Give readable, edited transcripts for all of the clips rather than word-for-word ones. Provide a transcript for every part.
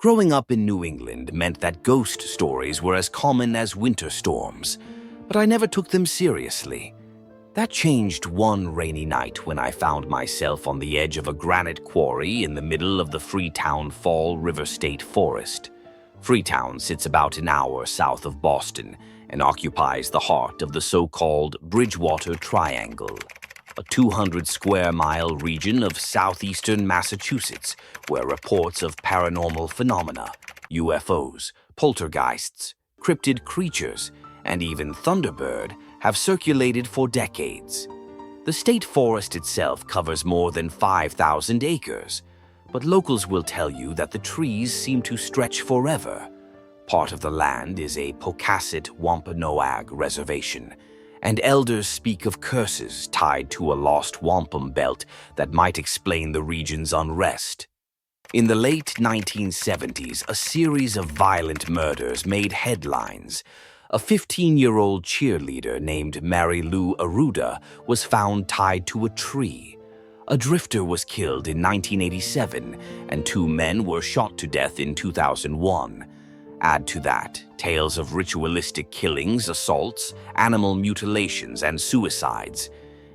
Growing up in New England meant that ghost stories were as common as winter storms, but I never took them seriously. That changed one rainy night when I found myself on the edge of a granite quarry in the middle of the Freetown-Fall River State Forest. Freetown sits about an hour south of Boston and occupies the heart of the so-called Bridgewater Triangle, a 200-square-mile region of southeastern Massachusetts where reports of paranormal phenomena, UFOs, poltergeists, cryptid creatures, and even Thunderbird have circulated for decades. The state forest itself covers more than 5,000 acres, but locals will tell you that the trees seem to stretch forever. Part of the land is a Pocasset Wampanoag reservation, and elders speak of curses tied to a lost wampum belt that might explain the region's unrest. In the late 1970s, a series of violent murders made headlines. A 15-year-old cheerleader named Mary Lou Aruda was found tied to a tree. A drifter was killed in 1987, and 2 men were shot to death in 2001. Add to that tales of ritualistic killings, assaults, animal mutilations, and suicides,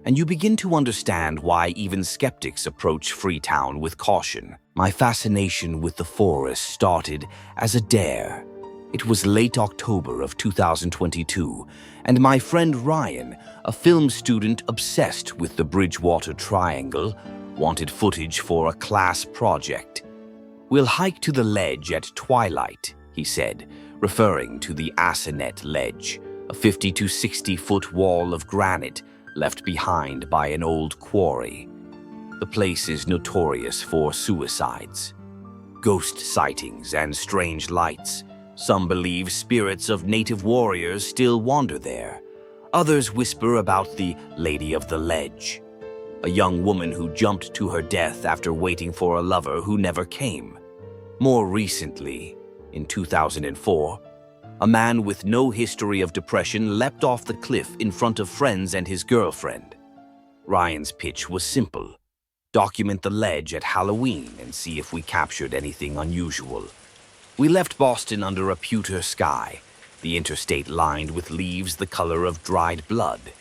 and you begin to understand why even skeptics approach Freetown with caution. My fascination with the forest started as a dare. It was late October of 2022, and my friend Ryan, a film student obsessed with the Bridgewater Triangle, wanted footage for a class project. "We'll hike to the ledge at twilight," he said, referring to the Assinet Ledge, a 50 to 60-foot wall of granite left behind by an old quarry. The place is notorious for suicides, ghost sightings, and strange lights. Some believe spirits of native warriors still wander there. Others whisper about the Lady of the Ledge, a young woman who jumped to her death after waiting for a lover who never came. More recently, in 2004, a man with no history of depression leapt off the cliff in front of friends and his girlfriend. Ryan's pitch was simple: document the ledge at Halloween and see if we captured anything unusual. We left Boston under a pewter sky, the interstate lined with leaves the color of dried blood.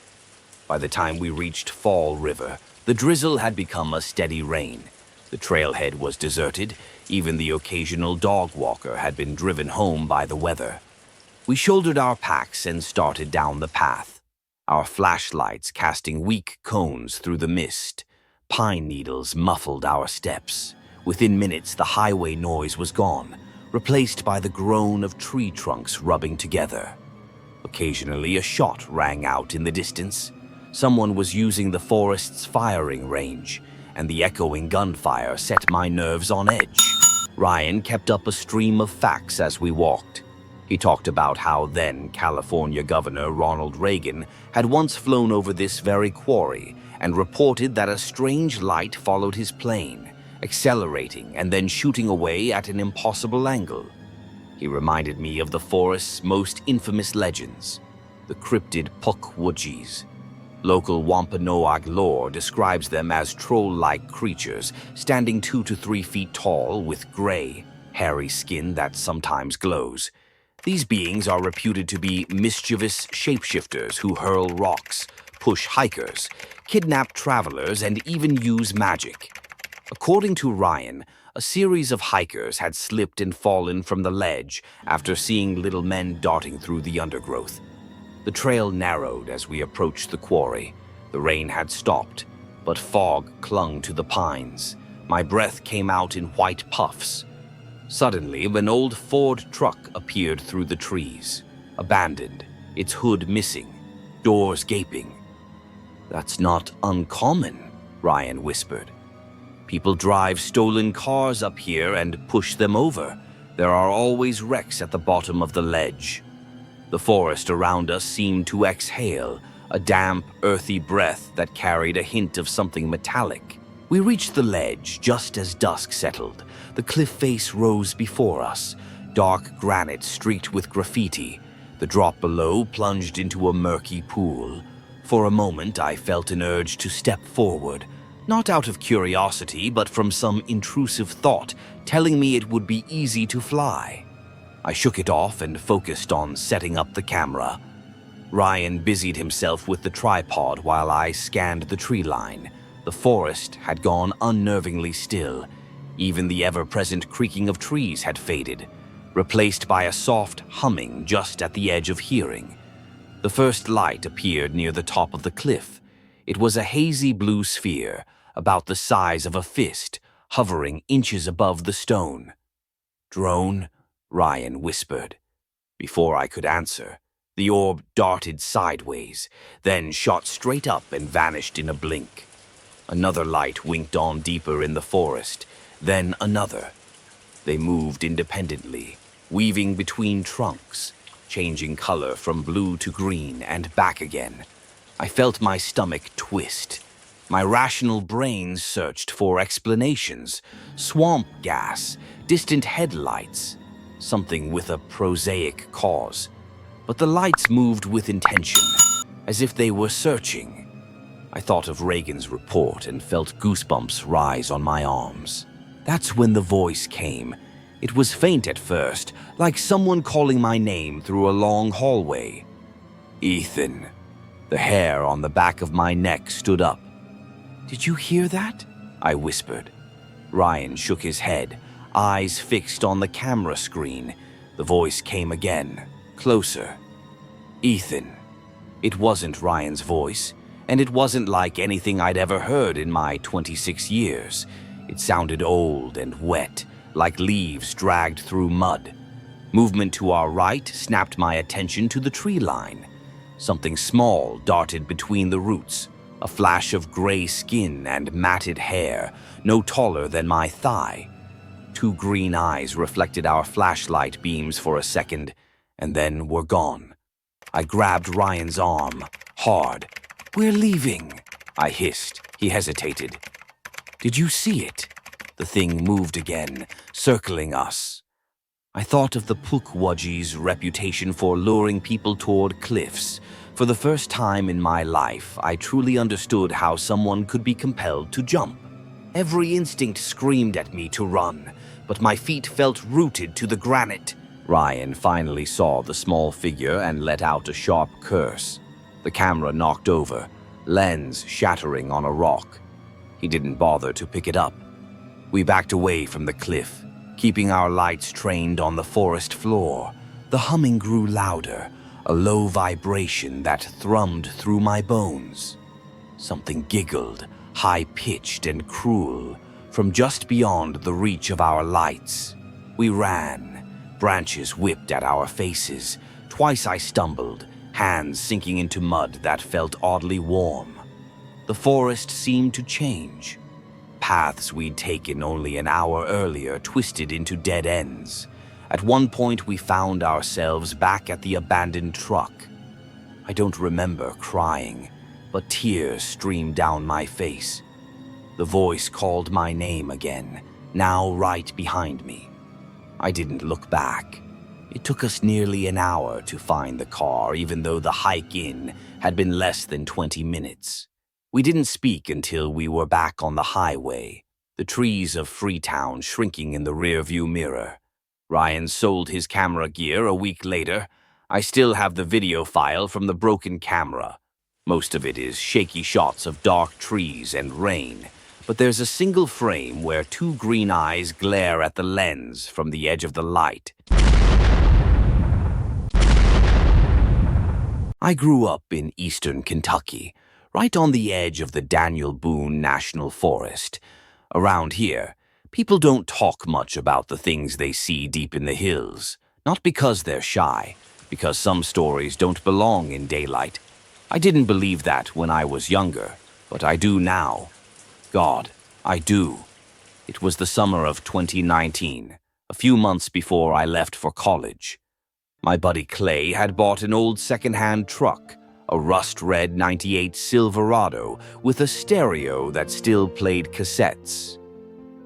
By the time we reached Fall River, the drizzle had become a steady rain. The trailhead was deserted. Even the occasional dog walker had been driven home by the weather. We shouldered our packs and started down the path, our flashlights casting weak cones through the mist. Pine needles muffled our steps. Within minutes, the highway noise was gone, replaced by the groan of tree trunks rubbing together. Occasionally, a shot rang out in the distance. Someone was using the forest's firing range, and the echoing gunfire set my nerves on edge. Ryan kept up a stream of facts as we walked. He talked about how then California Governor Ronald Reagan had once flown over this very quarry and reported that a strange light followed his plane, accelerating and then shooting away at an impossible angle. He reminded me of the forest's most infamous legends, the cryptid Pukwudgies. Local Wampanoag lore describes them as troll-like creatures, standing 2 to 3 feet tall with gray, hairy skin that sometimes glows. These beings are reputed to be mischievous shapeshifters who hurl rocks, push hikers, kidnap travelers, and even use magic. According to Ryan, a series of hikers had slipped and fallen from the ledge after seeing little men darting through the undergrowth. The trail narrowed as we approached the quarry. The rain had stopped, but fog clung to the pines. My breath came out in white puffs. Suddenly, an old Ford truck appeared through the trees, abandoned, its hood missing, doors gaping. "That's not uncommon," Ryan whispered. "People drive stolen cars up here and push them over. There are always wrecks at the bottom of the ledge." The forest around us seemed to exhale, a damp, earthy breath that carried a hint of something metallic. We reached the ledge just as dusk settled. The cliff face rose before us, dark granite streaked with graffiti. The drop below plunged into a murky pool. For a moment, I felt an urge to step forward, Not out of curiosity, but from some intrusive thought telling me it would be easy to fly. I shook it off and focused on setting up the camera. Ryan busied himself with the tripod while I scanned the tree line. The forest had gone unnervingly still. Even the ever-present creaking of trees had faded, replaced by a soft humming just at the edge of hearing. The first light appeared near the top of the cliff. It was a hazy blue sphere, about the size of a fist, hovering inches above the stone. "Drone?" Ryan whispered. Before I could answer, the orb darted sideways, then shot straight up and vanished in a blink. Another light winked on deeper in the forest, then another. They moved independently, weaving between trunks, changing color from blue to green and back again. I felt my stomach twist. My rational brain searched for explanations. Swamp gas, distant headlights, something with a prosaic cause. But the lights moved with intention, as if they were searching. I thought of Reagan's report and felt goosebumps rise on my arms. That's when the voice came. It was faint at first, like someone calling my name through a long hallway. "Ethan." The hair on the back of my neck stood up. "Did you hear that?" I whispered. Ryan shook his head, eyes fixed on the camera screen. The voice came again, closer. "Ethan." It wasn't Ryan's voice, and it wasn't like anything I'd ever heard in my 26 years. It sounded old and wet, like leaves dragged through mud. Movement to our right snapped my attention to the tree line. Something small darted between the roots, a flash of gray skin and matted hair, no taller than my thigh. Two green eyes reflected our flashlight beams for a second, and then were gone. I grabbed Ryan's arm, hard. "We're leaving," I hissed. He hesitated. "Did you see it?" The thing moved again, circling us. I thought of the Pukwudgi's reputation for luring people toward cliffs. For the first time in my life, I truly understood how someone could be compelled to jump. Every instinct screamed at me to run, but my feet felt rooted to the granite. Ryan finally saw the small figure and let out a sharp curse. The camera knocked over, lens shattering on a rock. He didn't bother to pick it up. We backed away from the cliff, keeping our lights trained on the forest floor. The humming grew louder, a low vibration that thrummed through my bones. Something giggled, high-pitched and cruel, from just beyond the reach of our lights. We ran. Branches whipped at our faces. Twice I stumbled, hands sinking into mud that felt oddly warm. The forest seemed to change. Paths we'd taken only an hour earlier twisted into dead ends. At one point, we found ourselves back at the abandoned truck. I don't remember crying, but tears streamed down my face. The voice called my name again, now right behind me. I didn't look back. It took us nearly an hour to find the car, even though the hike in had been less than 20 minutes. We didn't speak until we were back on the highway, the trees of Freetown shrinking in the rearview mirror. Ryan sold his camera gear a week later. I still have the video file from the broken camera. Most of it is shaky shots of dark trees and rain, but there's a single frame where two green eyes glare at the lens from the edge of the light. I grew up in eastern Kentucky, right on the edge of the Daniel Boone National Forest. Around here, people don't talk much about the things they see deep in the hills, not because they're shy, because some stories don't belong in daylight. I didn't believe that when I was younger, but I do now. God, I do. It was the summer of 2019, a few months before I left for college. My buddy Clay had bought an old second-hand truck, a rust-red '98 Silverado with a stereo that still played cassettes.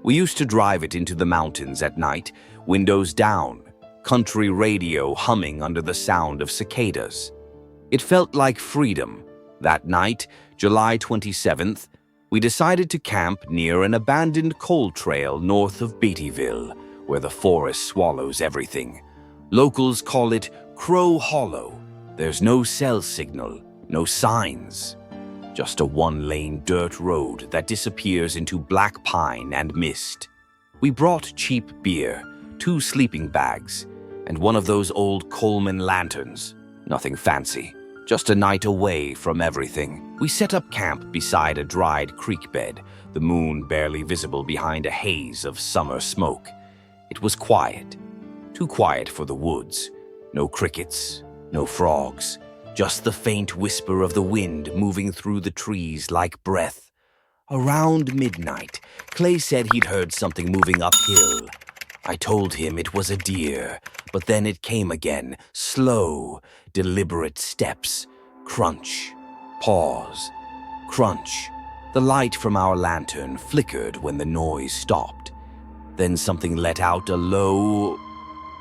We used to drive it into the mountains at night, windows down, country radio humming under the sound of cicadas. It felt like freedom. That night, July 27th, we decided to camp near an abandoned coal trail north of Beattyville, where the forest swallows everything. Locals call it Crow Hollow. There's no cell signal, no signs. Just a one-lane dirt road that disappears into black pine and mist. We brought cheap beer, 2 sleeping bags, and one of those old Coleman lanterns. Nothing fancy, just a night away from everything. We set up camp beside a dried creek bed, the moon barely visible behind a haze of summer smoke. It was quiet, too quiet for the woods. No crickets, no frogs, just the faint whisper of the wind moving through the trees like breath. Around midnight, Clay said he'd heard something moving uphill. I told him it was a deer, but then it came again, slow, deliberate steps. Crunch, pause, crunch. The light from our lantern flickered when the noise stopped. Then something let out a low,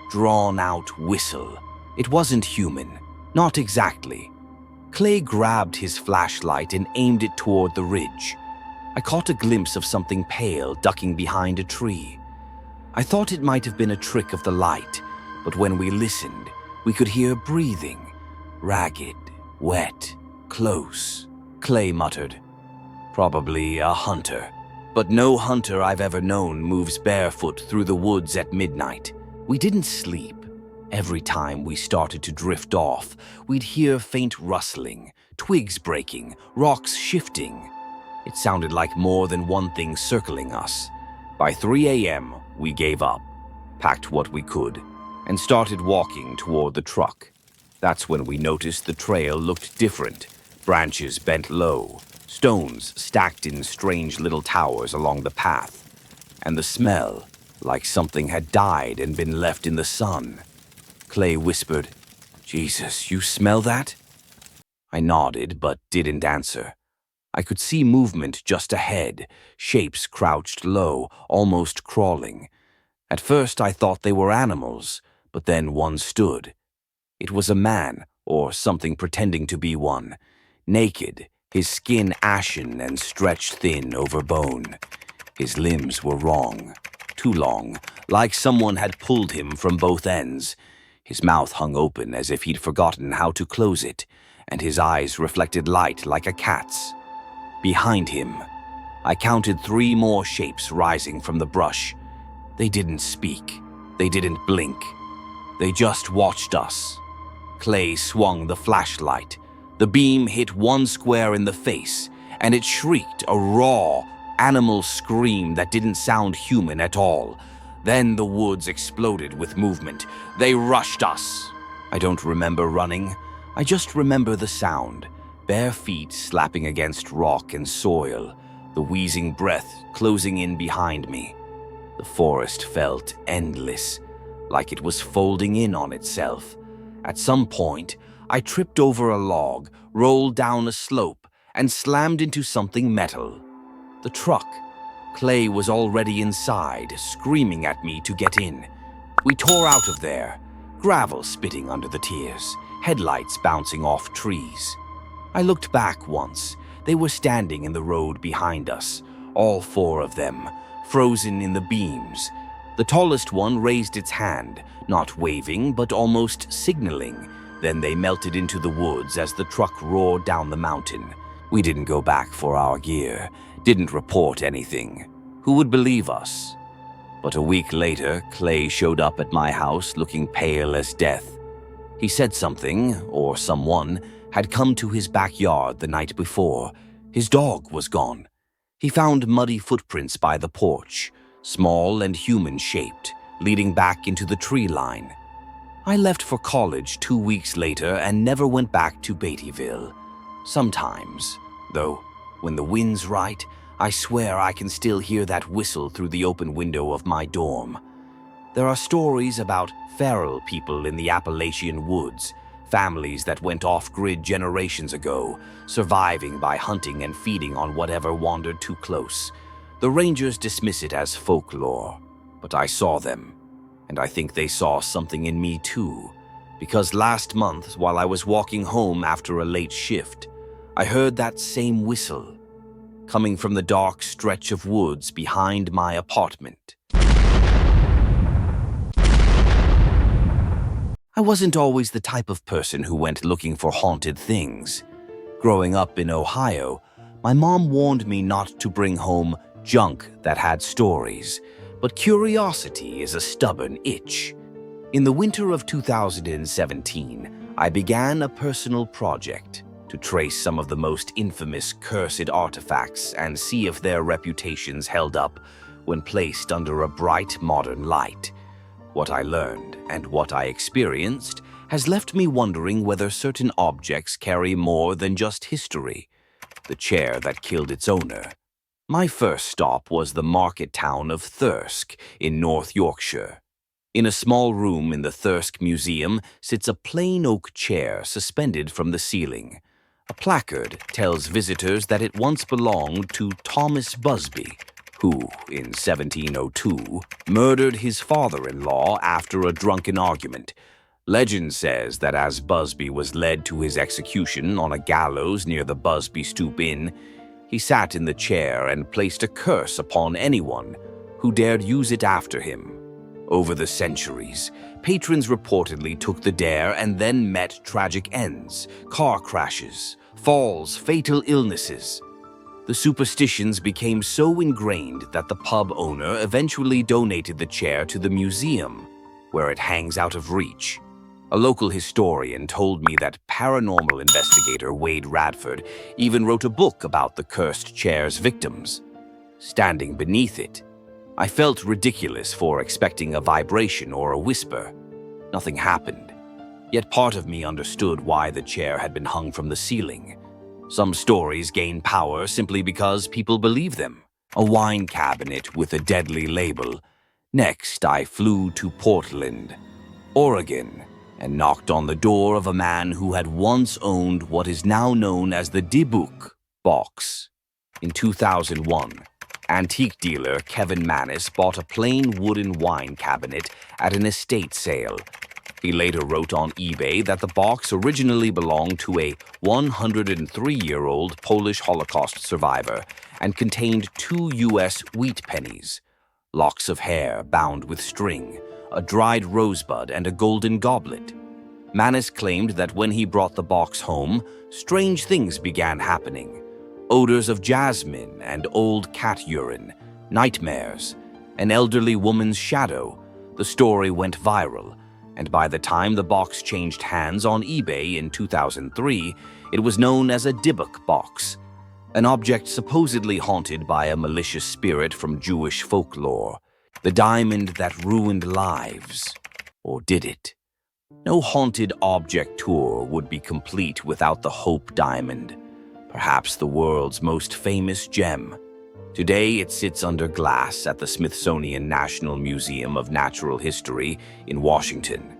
drawn-out whistle. It wasn't human, not exactly. Clay grabbed his flashlight and aimed it toward the ridge. I caught a glimpse of something pale ducking behind a tree. I thought it might have been a trick of the light, but when we listened, we could hear breathing. Ragged, wet, close. Clay muttered, "Probably a hunter." But no hunter I've ever known moves barefoot through the woods at midnight. We didn't sleep. Every time we started to drift off, we'd hear faint rustling, twigs breaking, rocks shifting. It sounded like more than one thing circling us. By 3 a.m., we gave up, packed what we could, and started walking toward the truck. That's when we noticed the trail looked different. Branches bent low, stones stacked in strange little towers along the path, and the smell, like something had died and been left in the sun. Clay whispered, "Jesus, you smell that?" I nodded but didn't answer. I could see movement just ahead, shapes crouched low, almost crawling. At first I thought they were animals, but then one stood. It was a man, or something pretending to be one, naked, his skin ashen and stretched thin over bone. His limbs were wrong, too long, like someone had pulled him from both ends. His mouth hung open as if he'd forgotten how to close it, and his eyes reflected light like a cat's. Behind him, I counted 3 more shapes rising from the brush. They didn't speak. They didn't blink. They just watched us. Clay swung the flashlight. The beam hit one square in the face, and it shrieked a raw, animal scream that didn't sound human at all. Then the woods exploded with movement. They rushed us. I don't remember running. I just remember the sound. Bare feet slapping against rock and soil, the wheezing breath closing in behind me. The forest felt endless, like it was folding in on itself. At some point, I tripped over a log, rolled down a slope, and slammed into something metal. The truck. Clay was already inside, screaming at me to get in. We tore out of there, gravel spitting under the tears, headlights bouncing off trees. I looked back once. They were standing in the road behind us, all 4 of them, frozen in the beams. The tallest one raised its hand, not waving but almost signaling. Then they melted into the woods as the truck roared down the mountain. We didn't go back for our gear, didn't report anything. Who would believe us? But a week later, Clay showed up at my house looking pale as death. He said something, or someone, had come to his backyard the night before. His dog was gone. He found muddy footprints by the porch, small and human-shaped, leading back into the tree line. I left for college 2 weeks later and never went back to Beattyville. Sometimes, though, when the wind's right, I swear I can still hear that whistle through the open window of my dorm. There are stories about feral people in the Appalachian woods, families that went off-grid generations ago, surviving by hunting and feeding on whatever wandered too close. The rangers dismiss it as folklore, but I saw them, and I think they saw something in me too, because last month, while I was walking home after a late shift, I heard that same whistle. coming from the dark stretch of woods behind my apartment. I wasn't always the type of person who went looking for haunted things. Growing up in Ohio, my mom warned me not to bring home junk that had stories, but curiosity is a stubborn itch. In the winter of 2017, I began a personal project to trace some of the most infamous cursed artifacts and see if their reputations held up when placed under a bright modern light. What I learned and what I experienced has left me wondering whether certain objects carry more than just history. The chair that killed its owner. My first stop was the market town of Thirsk in North Yorkshire. In a small room in the Thirsk Museum sits a plain oak chair suspended from the ceiling. A placard tells visitors that it once belonged to Thomas Busby, who, in 1702, murdered his father-in-law after a drunken argument. Legend says that as Busby was led to his execution on a gallows near the Busby Stoop Inn, he sat in the chair and placed a curse upon anyone who dared use it after him. Over the centuries, patrons reportedly took the dare and then met tragic ends, car crashes, falls, fatal illnesses. The superstitions became so ingrained that the pub owner eventually donated the chair to the museum, where it hangs out of reach. A local historian told me that paranormal investigator Wade Radford even wrote a book about the cursed chair's victims. Standing beneath it, I felt ridiculous for expecting a vibration or a whisper. Nothing happened, yet part of me understood why the chair had been hung from the ceiling. Some stories gain power simply because people believe them. A wine cabinet with a deadly label. Next, I flew to Portland, Oregon, and knocked on the door of a man who had once owned what is now known as the Dibuk box. In 2001, antique dealer Kevin Manis bought a plain wooden wine cabinet at an estate sale. He later wrote on eBay that the box originally belonged to a 103-year-old Polish Holocaust survivor and contained 2 U.S. wheat pennies, locks of hair bound with string, a dried rosebud, and a golden goblet. Manis claimed that when he brought the box home, strange things began happening. Odors of jasmine and old cat urine, nightmares, an elderly woman's shadow. The story went viral, and by the time the box changed hands on eBay in 2003, it was known as a Dybbuk box, an object supposedly haunted by a malicious spirit from Jewish folklore. The diamond that ruined lives. Or did it? No haunted object tour would be complete without the Hope Diamond, perhaps the world's most famous gem. Today, it sits under glass at the Smithsonian National Museum of Natural History in Washington,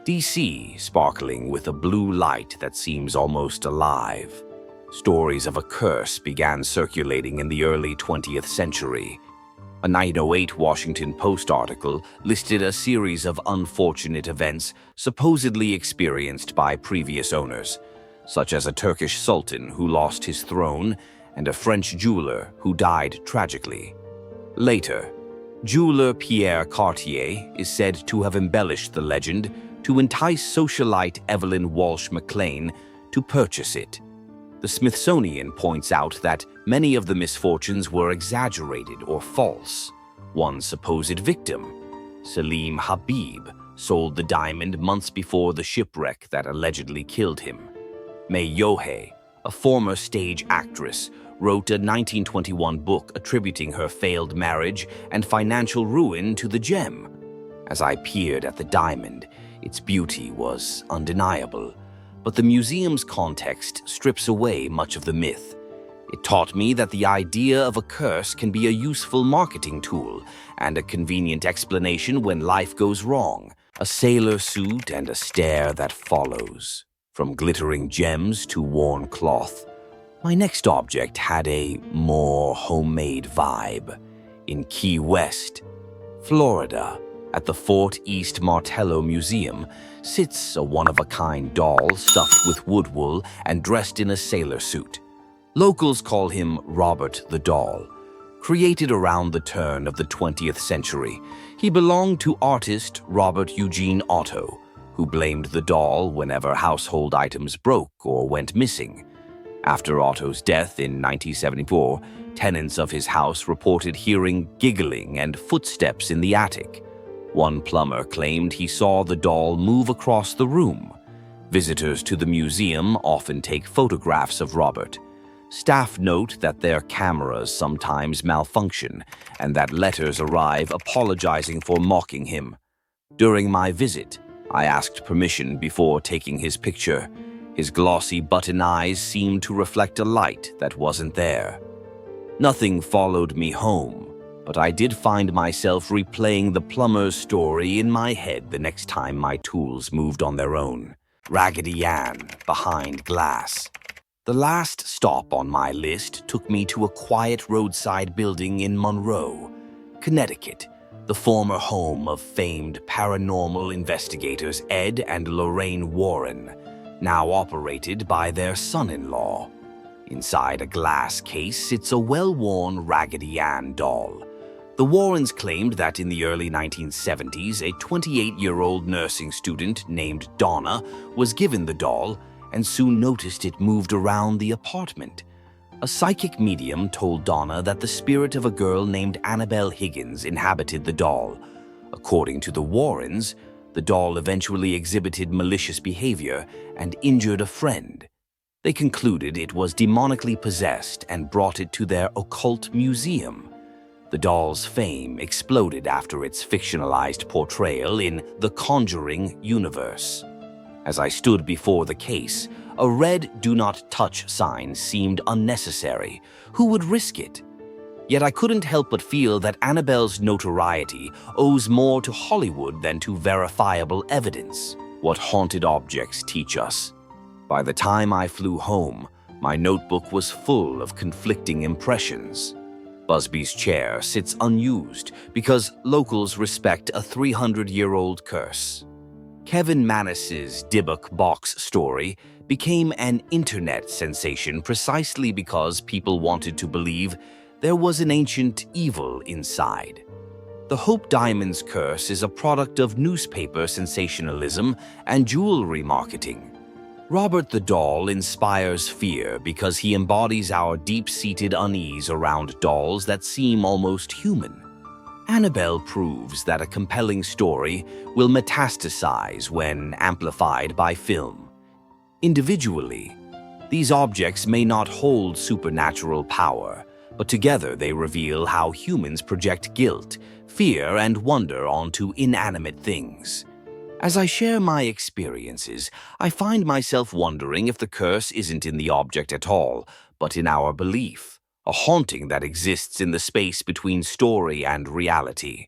D.C., sparkling with a blue light that seems almost alive. Stories of a curse began circulating in the early 20th century. A 1908 Washington Post article listed a series of unfortunate events supposedly experienced by previous owners, such as a Turkish sultan who lost his throne and a French jeweler who died tragically. Later, jeweler Pierre Cartier is said to have embellished the legend to entice socialite Evelyn Walsh McLean to purchase it. The Smithsonian points out that many of the misfortunes were exaggerated or false. One supposed victim, Salim Habib, sold the diamond months before the shipwreck that allegedly killed him. May Yohei, a former stage actress, wrote a 1921 book attributing her failed marriage and financial ruin to the gem. As I peered at the diamond, its beauty was undeniable, but the museum's context strips away much of the myth. It taught me that the idea of a curse can be a useful marketing tool and a convenient explanation when life goes wrong. A sailor suit and a stare that follows. From glittering gems to worn cloth, my next object had a more homemade vibe. In Key West, Florida, at the Fort East Martello Museum, sits a one-of-a-kind doll stuffed with wood wool and dressed in a sailor suit. Locals call him Robert the Doll. Created around the turn of the 20th century, he belonged to artist Robert Eugene Otto, who blamed the doll whenever household items broke or went missing. After Otto's death in 1974, tenants of his house reported hearing giggling and footsteps in the attic. One plumber claimed he saw the doll move across the room. Visitors to the museum often take photographs of Robert. Staff note that their cameras sometimes malfunction and that letters arrive apologizing for mocking him. During my visit, I asked permission before taking his picture. His glossy button eyes seemed to reflect a light that wasn't there. Nothing followed me home, but I did find myself replaying the plumber's story in my head the next time my tools moved on their own. Raggedy Ann behind glass. The last stop on my list took me to a quiet roadside building in Monroe, Connecticut, the former home of famed paranormal investigators Ed and Lorraine Warren, now operated by their son-in-law. Inside a glass case sits a well-worn Raggedy Ann doll. The Warrens claimed that in the early 1970s, a 28-year-old nursing student named Donna was given the doll and soon noticed it moved around the apartment. A psychic medium told Donna that the spirit of a girl named Annabelle Higgins inhabited the doll. According to the Warrens, the doll eventually exhibited malicious behavior and injured a friend. They concluded it was demonically possessed and brought it to their occult museum. The doll's fame exploded after its fictionalized portrayal in The Conjuring universe. As I stood before the case, a red "Do Not Touch" sign seemed unnecessary. Who would risk it? Yet I couldn't help but feel that Annabelle's notoriety owes more to Hollywood than to verifiable evidence. What haunted objects teach us. By the time I flew home, my notebook was full of conflicting impressions. Busby's chair sits unused because locals respect a 300-year-old curse. Kevin Manis's Dybbuk box story became an internet sensation precisely because people wanted to believe there was an ancient evil inside. The Hope Diamond's curse is a product of newspaper sensationalism and jewelry marketing. Robert the Doll inspires fear because he embodies our deep-seated unease around dolls that seem almost human. Annabelle proves that a compelling story will metastasize when amplified by film. Individually, these objects may not hold supernatural power, but together they reveal how humans project guilt, fear, and wonder onto inanimate things. As I share my experiences, I find myself wondering if the curse isn't in the object at all, but in our belief, a haunting that exists in the space between story and reality.